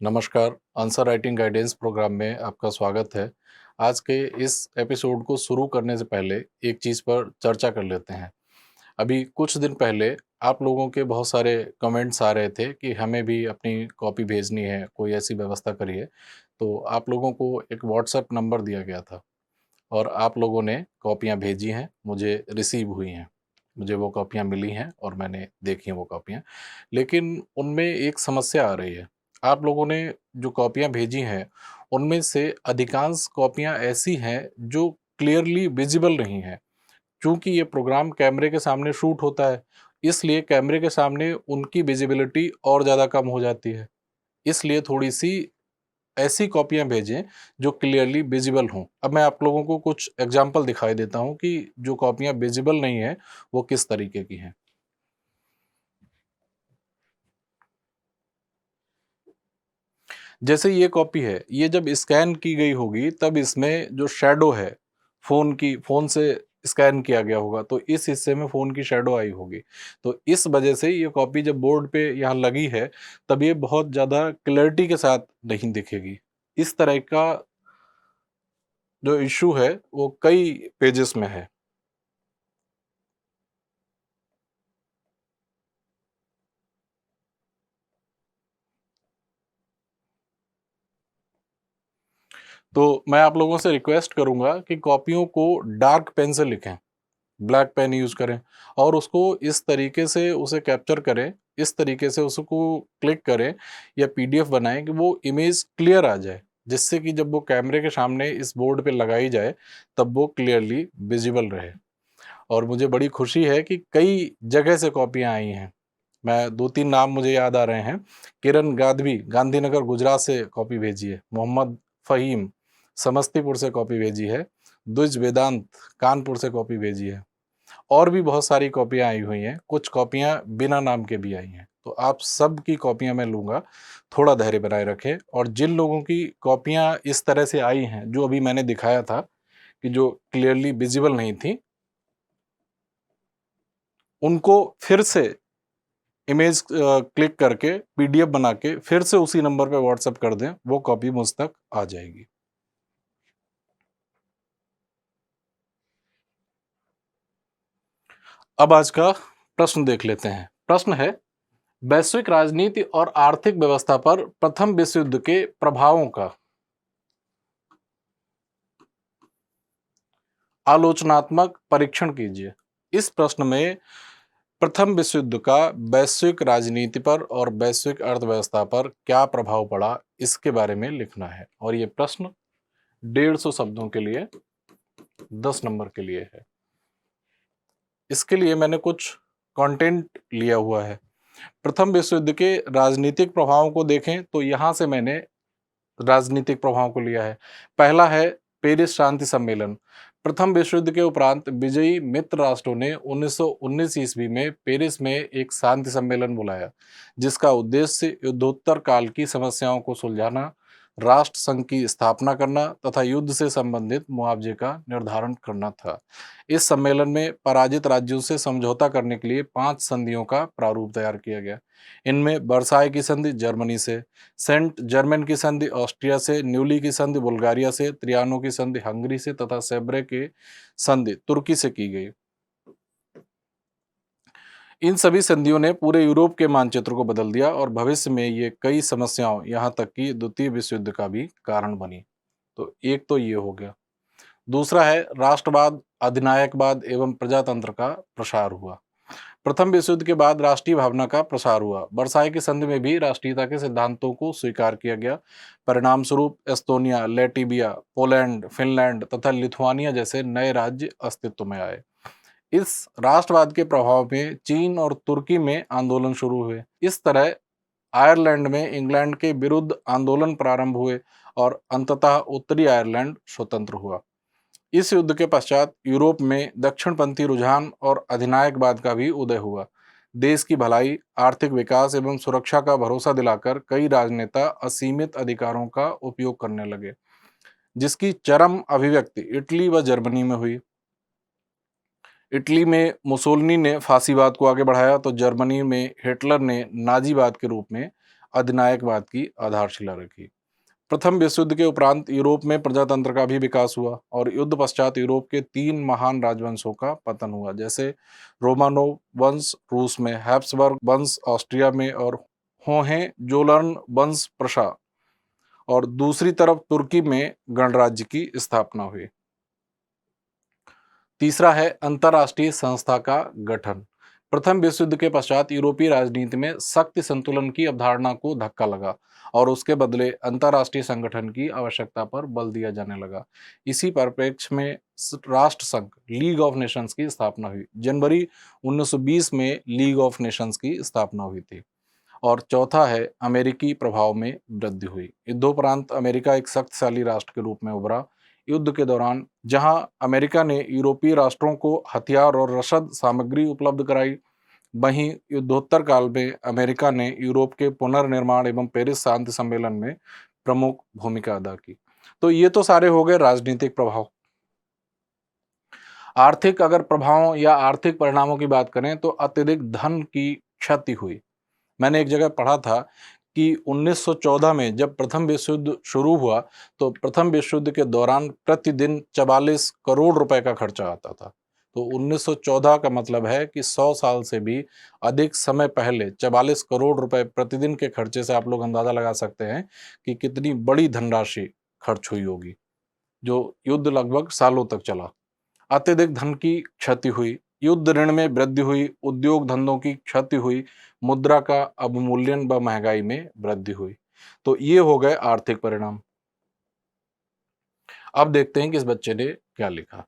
नमस्कार, answer writing guidance programme में आपका स्वागत है। आज के इस एपिसोड को शुरू करने से पहले एक चीज़ पर चर्चा कर लेते हैं। अभी कुछ दिन पहले आप लोगों के बहुत सारे कमेंट्स आ रहे थे कि हमें भी अपनी कॉपी भेजनी है, कोई ऐसी व्यवस्था करिए। तो आप लोगों को एक व्हाट्सएप नंबर दिया गया था और आप लोगों ने कॉपियाँ भेजी हैं, मुझे रिसीव हुई हैं। मुझे वो कॉपियाँ मिली हैं और मैंने देखी हैं वो कॉपियाँ। लेकिन उनमें एक समस्या आ रही है। आप लोगों ने जो कॉपियाँ भेजी हैं, उनमें से अधिकांश कॉपियाँ ऐसी हैं जो क्लियरली विज़िबल नहीं हैं। चूँकि ये प्रोग्राम कैमरे के सामने शूट होता है, इसलिए कैमरे के सामने उनकी विज़िबिलिटी और ज़्यादा कम हो जाती है। इसलिए थोड़ी-सी ऐसी कॉपियाँ भेजें जो क्लियरली विज़िबल हों। अब मैं आप लोगों को कुछ एग्ज़ाम्पल दिखाई देता हूँ कि जो कॉपियाँ विज़िबल नहीं हैं, वो किस तरीके की हैं। जैसे ये कॉपी है, ये जब स्कैन की गई होगी तब इसमें जो शैडो है, फ़ोन से स्कैन किया गया होगा, तो इस हिस्से में फ़ोन की शैडो आई होगी। तो इस वजह से ये कॉपी जब बोर्ड पे यहाँ लगी है, तब ये बहुत ज़्यादा क्लैरिटी के साथ नहीं दिखेगी। इस तरह का जो इश्यू है, वो कई पेजेस में है। तो मैं आप लोगों से रिक्वेस्ट करूँगा कि कॉपियों को डार्क पेन से लिखें, ब्लैक पेन यूज़ करें और उसको इस तरीके से उसे कैप्चर करें, इस तरीके से उसको क्लिक करें या पीडीएफ बनाएँ कि वो इमेज क्लियर आ जाए, जिससे कि जब वो कैमरे के सामने इस बोर्ड पे लगाई जाए, तब वो क्लियरली विज़िबल रहे। और मुझे बड़ी खुशी है कि कई जगह से कॉपियाँ आई हैं। मैं 2-3 नाम मुझे याद आ रहे हैं। किरण गादवी, गांधीनगर, गुजरात से कॉपी भेजी है। मोहम्मद फ़हीम, समस्तीपुर से कॉपी भेजी है। द्विज वेदांत, कानपुर से कॉपी भेजी है। और भी बहुत सारी कॉपियाँ आई हुई हैं। कुछ कॉपियाँ बिना नाम के भी आई हैं। तो आप सब की कॉपियाँ मैं लूँगा। थोड़ा धैर्य बनाए रखें और जिन लोगों की कॉपियाँ इस तरह से आई हैं, जो अभी मैंने दिखाया था कि जो क्लियरली विज़िबल नहीं थी, उनको फिर से इमेज क्लिक करके पीडीएफ बना के फिर से उसी नंबर पे व्हाट्सएप कर दें, वो कॉपी मुझ तक आ जाएगी। अब आज का प्रश्न देख लेते हैं। प्रश्न है, वैश्विक राजनीति और आर्थिक व्यवस्था पर प्रथम विश्व युद्ध के प्रभावों का आलोचनात्मक परीक्षण कीजिए। इस प्रश्न में प्रथम विश्व युद्ध का वैश्विक राजनीति पर और वैश्विक अर्थव्यवस्था पर क्या प्रभाव पड़ा, इसके बारे में लिखना है और ये प्रश्न 150 शब्दों के लिए 10 नंबर के लिए है। इसके लिए मैंने कुछ कंटेंट लिया हुआ है। प्रथम विश्व युद्ध के राजनीतिक प्रभावों को देखें तो यहाँ से मैंने राजनीतिक प्रभाव को लिया है। पहला है पेरिस शांति सम्मेलन। प्रथम विश्व युद्ध के उपरांत विजयी मित्र राष्ट्रों ने 1919 ईस्वी में पेरिस में एक शांति सम्मेलन बुलाया, जिसका उद्देश्य युद्धोत्तर काल की समस्याओं को सुलझाना, राष्ट्र संघ की स्थापना करना तथा युद्ध से संबंधित मुआवजे का निर्धारण करना था। इस सम्मेलन में पराजित राज्यों से समझौता करने के लिए 5 संधियों का प्रारूप तैयार किया गया। इनमें वर्साई की संधि जर्मनी से, सेंट जर्मन की संधि ऑस्ट्रिया से, न्यूली की संधि बुल्गारिया से, त्रियानो की संधि हंगरी से तथा सेब्रे की संधि तुर्की से की गई। इन सभी संधियों ने पूरे यूरोप के मानचित्र को बदल दिया और भविष्य में ये कई समस्याओं, यहाँ तक कि द्वितीय विश्व युद्ध का भी कारण बनी। तो एक तो ये हो गया। दूसरा है राष्ट्रवाद, अधिनायकवाद एवं प्रजातंत्र का प्रसार हुआ। प्रथम विश्व युद्ध के बाद राष्ट्रीय भावना का प्रसार हुआ। वर्साई की संधि में भी राष्ट्रीयता के सिद्धांतों को स्वीकार किया गया। परिणाम स्वरूप एस्तोनिया, लेटिविया, पोलैंड, फिनलैंड तथा लिथुआनिया जैसे नए राज्य अस्तित्व में आए। इस राष्ट्रवाद के प्रभाव में चीन और तुर्की में आंदोलन शुरू हुए। इस तरह आयरलैंड में इंग्लैंड के विरुद्ध आंदोलन प्रारंभ हुए और अंततः उत्तरी आयरलैंड स्वतंत्र हुआ। इस युद्ध के पश्चात यूरोप में दक्षिणपंथी रुझान और अधिनायकवाद का भी उदय हुआ। देश की भलाई, आर्थिक विकास एवं सुरक्षा का भरोसा दिलाकर कई राजनेता असीमित अधिकारों का उपयोग करने लगे, जिसकी चरम अभिव्यक्ति इटली व जर्मनी में हुई। इटली में मुसोलिनी ने फांसीवाद को आगे बढ़ाया तो जर्मनी में हिटलर ने नाजीवाद के रूप में अधिनायकवाद की आधारशिला रखी। प्रथम विश्व युद्ध के उपरांत यूरोप में प्रजातंत्र का भी विकास हुआ और युद्ध पश्चात यूरोप के 3 महान राजवंशों का पतन हुआ, जैसे रोमानोव वंश रूस में, हैब्सबर्ग वंश ऑस्ट्रिया में और होहेंजोलर्न वंश प्रशा, और दूसरी तरफ तुर्की में गणराज्य की स्थापना हुई। तीसरा है अंतरराष्ट्रीय संस्था का गठन। प्रथम विश्व युद्ध के पश्चात यूरोपीय राजनीति में शक्ति संतुलन की अवधारणा को धक्का लगा और उसके बदले अंतरराष्ट्रीय संगठन की आवश्यकता पर बल दिया जाने लगा। इसी परिप्रेक्ष्य में राष्ट्र संघ लीग ऑफ नेशंस की स्थापना हुई। जनवरी 1920 में लीग ऑफ नेशंस की स्थापना हुई थी। और चौथा है अमेरिकी प्रभाव में वृद्धि हुई। युद्धोपरांत अमेरिका एक शक्तिशाली राष्ट्र के रूप में उभरा। युद्ध के दौरान जहां अमेरिका ने यूरोपीय राष्ट्रों को हथियार और रसद सामग्री उपलब्ध कराई, वहीं युद्धोत्तर काल में अमेरिका ने यूरोप के पुनर्निर्माण एवं पेरिस शांति सम्मेलन में प्रमुख भूमिका अदा की। तो ये तो सारे हो गए राजनीतिक प्रभाव। आर्थिक अगर प्रभावों या आर्थिक परिणामों की बात करें तो अत्यधिक धन की क्षति हुई। मैंने एक जगह पढ़ा था कि 1914 में जब प्रथम विश्व युद्ध शुरू हुआ तो प्रथम विश्व युद्ध के दौरान प्रतिदिन 44 करोड़ रुपए का खर्चा आता था। तो 1914 का मतलब है कि 100 साल से भी अधिक समय पहले 44 करोड़ रुपए प्रतिदिन के खर्चे से आप लोग अंदाजा लगा सकते हैं कि कितनी बड़ी धनराशि खर्च हुई होगी, जो युद्ध लगभग सालों तक चला। अत्यधिक धन की क्षति हुई, युद्ध ऋण में वृद्धि हुई, उद्योग धंधों की क्षति हुई, मुद्रा का अवमूल्यन व महंगाई में वृद्धि हुई। तो ये हो गए आर्थिक परिणाम। अब देखते हैं कि इस बच्चे ने क्या लिखा।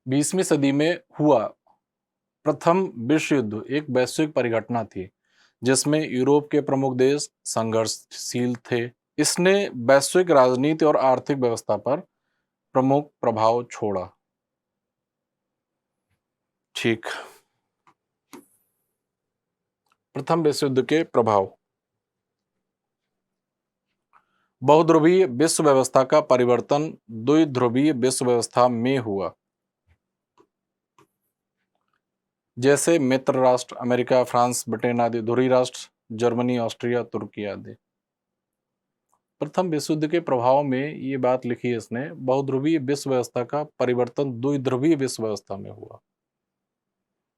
बीसवीं सदी में हुआ प्रथम विश्व युद्ध एक वैश्विक परिघटना थी जिसमें यूरोप के प्रमुख देश संघर्षशील थे। इसने वैश्विक राजनीति और आर्थिक व्यवस्था पर प्रमुख प्रभाव छोड़ा। ठीक। प्रथम विश्व युद्ध के प्रभाव। बहुध्रुवीय विश्व व्यवस्था का परिवर्तन द्विध्रुवीय विश्व व्यवस्था में हुआ, जैसे मित्र राष्ट्र अमेरिका, फ्रांस, ब्रिटेन आदि ध्रुवीय राष्ट्र, जर्मनी, ऑस्ट्रिया, तुर्की आदि। प्रथम विश्व युद्ध के प्रभाव में ये बात लिखी है इसने, बहुध्रुवीय विश्व व्यवस्था का परिवर्तन द्विध्रुवीय विश्व व्यवस्था में हुआ।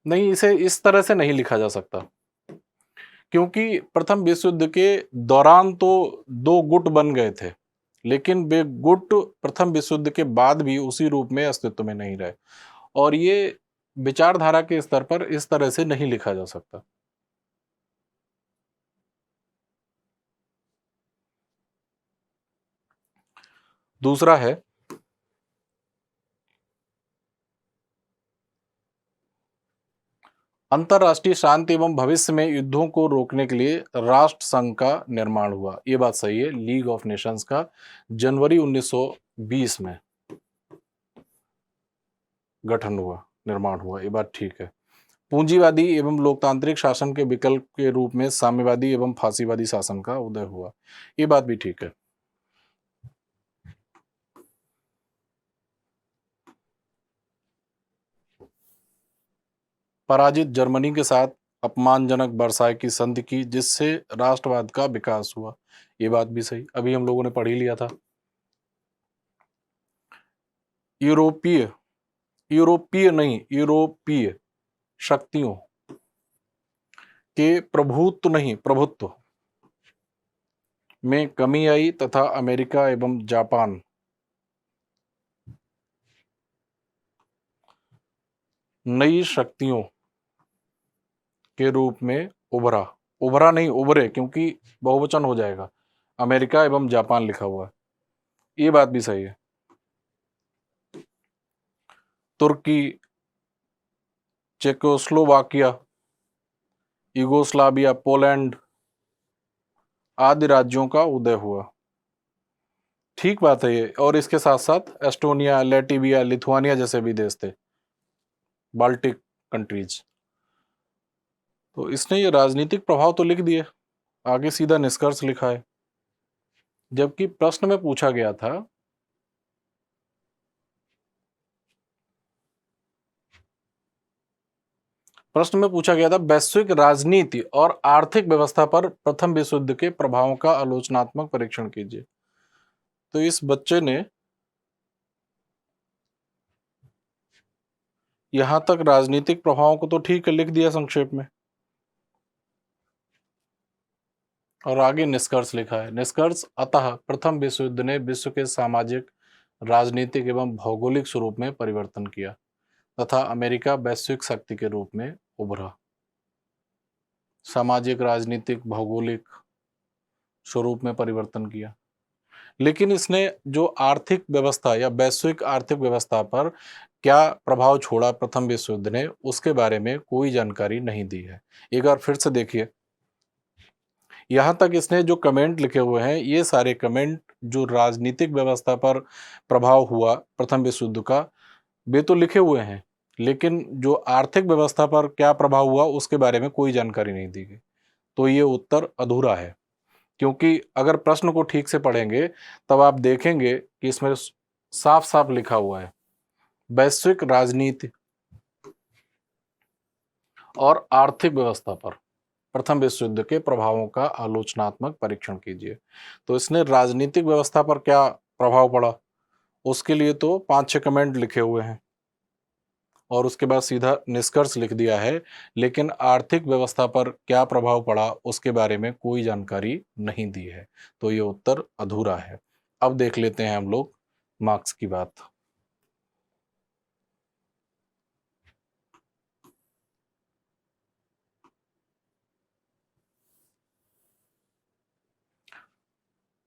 नहीं, इसे इस तरह से नहीं लिखा जा सकता, क्योंकि प्रथम विश्व युद्ध के दौरान तो 2 गुट बन गए थे, लेकिन वे गुट प्रथम विश्व युद्ध के बाद भी उसी रूप में अस्तित्व में नहीं रहे, और ये विचारधारा के स्तर पर इस तरह से नहीं लिखा जा सकता। दूसरा है अंतरराष्ट्रीय शांति एवं भविष्य में युद्धों को रोकने के लिए राष्ट्र संघ का निर्माण हुआ। ये बात सही है, लीग ऑफ नेशंस का जनवरी 1920 में गठन हुआ, निर्माण हुआ, ये बात ठीक है। पूंजीवादी एवं लोकतांत्रिक शासन के विकल्प के रूप में साम्यवादी एवं फांसीवादी शासन का उदय हुआ, ये बात भी ठीक है। पराजित जर्मनी के साथ अपमानजनक वर्साय की संधि की, जिससे राष्ट्रवाद का विकास हुआ, ये बात भी सही, अभी हम लोगों ने पढ़ ही लिया था। यूरोपीय शक्तियों के प्रभुत्व में कमी आई तथा अमेरिका एवं जापान नई शक्तियों के रूप में उभरा नहीं, उभरे, क्योंकि बहुवचन हो जाएगा, अमेरिका एवं जापान लिखा हुआ है, ये बात भी सही है। तुर्की, चेकोस्लोवाकिया, यूगोस्लाविया, पोलैंड आदि राज्यों का उदय हुआ, ठीक बात है ये। और इसके साथ साथ एस्टोनिया, लैटविया, लिथुआनिया जैसे भी देश थे, बाल्टिक कंट्रीज। तो इसने ये राजनीतिक प्रभाव तो लिख दिए, आगे सीधा निष्कर्ष लिखा है। जबकि प्रश्न में पूछा गया था प्रश्न में पूछा गया था वैश्विक राजनीति और आर्थिक व्यवस्था पर प्रथम विश्व युद्ध के प्रभावों का आलोचनात्मक परीक्षण कीजिए। तो इस बच्चे ने यहां तक राजनीतिक प्रभावों को तो ठीक लिख दिया संक्षेप में, और आगे निष्कर्ष लिखा है। निष्कर्ष, अतः प्रथम विश्व युद्ध ने विश्व के सामाजिक, राजनीतिक एवं भौगोलिक स्वरूप में परिवर्तन किया तथा अमेरिका वैश्विक शक्ति के रूप में उभरा। सामाजिक, राजनीतिक, भौगोलिक स्वरूप में परिवर्तन किया, लेकिन इसने जो आर्थिक व्यवस्था या वैश्विक आर्थिक व्यवस्था पर क्या प्रभाव छोड़ा प्रथम विश्व युद्ध ने, उसके बारे में कोई जानकारी नहीं दी है। एक बार फिर से देखिए, यहाँ तक इसने जो कमेंट लिखे हुए हैं, ये सारे कमेंट जो राजनीतिक व्यवस्था पर प्रभाव हुआ प्रथम विश्व युद्ध का, वे तो लिखे हुए हैं, लेकिन जो आर्थिक व्यवस्था पर क्या प्रभाव हुआ उसके बारे में कोई जानकारी नहीं दी गई। तो ये उत्तर अधूरा है, क्योंकि अगर प्रश्न को ठीक से पढ़ेंगे तब आप देखेंगे कि इसमें साफ साफ लिखा हुआ है वैश्विक राजनीति और आर्थिक व्यवस्था पर प्रथम विश्व युद्ध के प्रभावों का आलोचनात्मक परीक्षण कीजिए। तो इसने राजनीतिक व्यवस्था पर क्या प्रभाव पड़ा उसके लिए तो 5-6 कमेंट लिखे हुए हैं और उसके बाद सीधा निष्कर्ष लिख दिया है, लेकिन आर्थिक व्यवस्था पर क्या प्रभाव पड़ा उसके बारे में कोई जानकारी नहीं दी है। तो ये उत्तर अधूरा है। अब देख लेते हैं हम लोग मार्क्स की बात।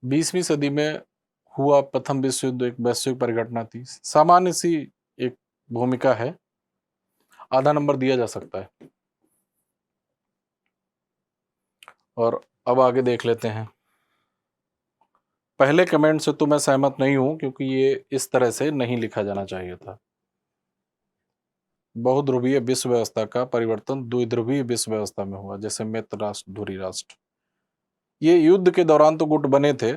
बीसवीं सदी में हुआ प्रथम विश्व युद्ध एक वैश्विक परिघटना थी। सामान्य सी एक भूमिका है, आधा नंबर दिया जा सकता है। और अब आगे देख लेते हैं। पहले कमेंट से तो मैं सहमत नहीं हूं, क्योंकि ये इस तरह से नहीं लिखा जाना चाहिए था। बहुध्रुवीय विश्व व्यवस्था का परिवर्तन द्विध्रुवीय विश्व व्यवस्था में हुआ, जैसे मित्र राष्ट्र, धुरी राष्ट्र। ये युद्ध के दौरान तो गुट बने थे,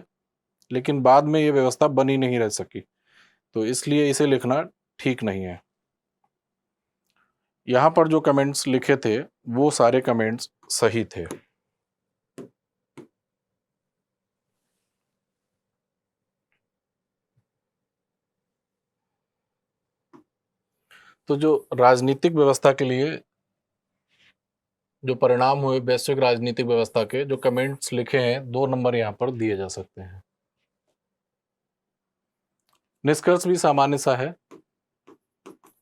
लेकिन बाद में ये व्यवस्था बनी नहीं रह सकी, तो इसलिए इसे लिखना ठीक नहीं है। यहां पर जो कमेंट्स लिखे थे वो सारे कमेंट्स सही थे। तो जो राजनीतिक व्यवस्था के लिए जो परिणाम हुए वैश्विक राजनीतिक व्यवस्था के, जो कमेंट्स लिखे हैं, 2 नंबर यहां पर दिए जा सकते हैं। निष्कर्ष भी सामान्य सा है,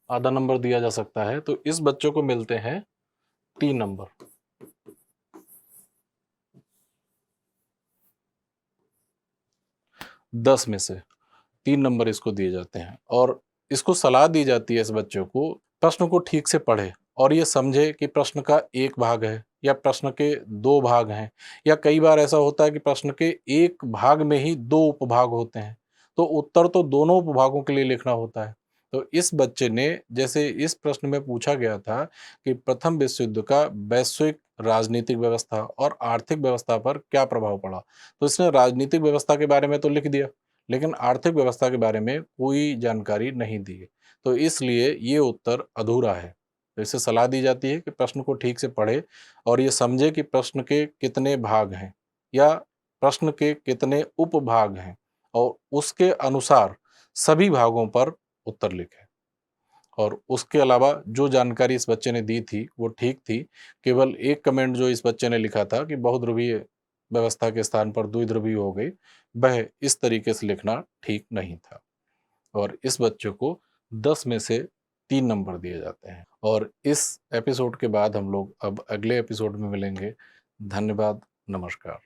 आधा नंबर दिया जा सकता है। तो इस बच्चों को मिलते हैं 3 नंबर। दस में से 3 नंबर इसको दिए जाते हैं, और इसको सलाह दी जाती है इस बच्चों को प्रश्न को ठीक से पढ़े और ये समझे कि प्रश्न का एक भाग है या प्रश्न के 2 भाग हैं, या कई बार ऐसा होता है कि प्रश्न के एक भाग में ही 2 उपभाग होते हैं, तो उत्तर तो दोनों उपभागों के लिए लिखना होता है। तो इस बच्चे ने, जैसे इस प्रश्न में पूछा गया था कि प्रथम विश्व युद्ध का वैश्विक राजनीतिक व्यवस्था और आर्थिक व्यवस्था पर क्या प्रभाव पड़ा, तो इसने राजनीतिक व्यवस्था के बारे में तो लिख दिया, लेकिन आर्थिक व्यवस्था के बारे में कोई जानकारी नहीं दी। तो इसलिए ये उत्तर अधूरा है। तो इससे सलाह दी जाती है कि प्रश्न को ठीक से पढ़े और ये समझे कि प्रश्न के कितने भाग हैं या प्रश्न के कितने उपभाग हैं, और उसके अनुसार सभी भागों पर उत्तर लिखे। और उसके अलावा जो जानकारी इस बच्चे ने दी थी वो ठीक थी। केवल एक कमेंट जो इस बच्चे ने लिखा था कि बहुध्रुवीय व्यवस्था के स्थान पर द्विध्रुवीय हो गई, वह इस तरीके से लिखना ठीक नहीं था, और इस बच्चे को 10 में से 3 नंबर दिए जाते हैं। और इस एपिसोड के बाद हम लोग अब अगले एपिसोड में मिलेंगे। धन्यवाद, नमस्कार।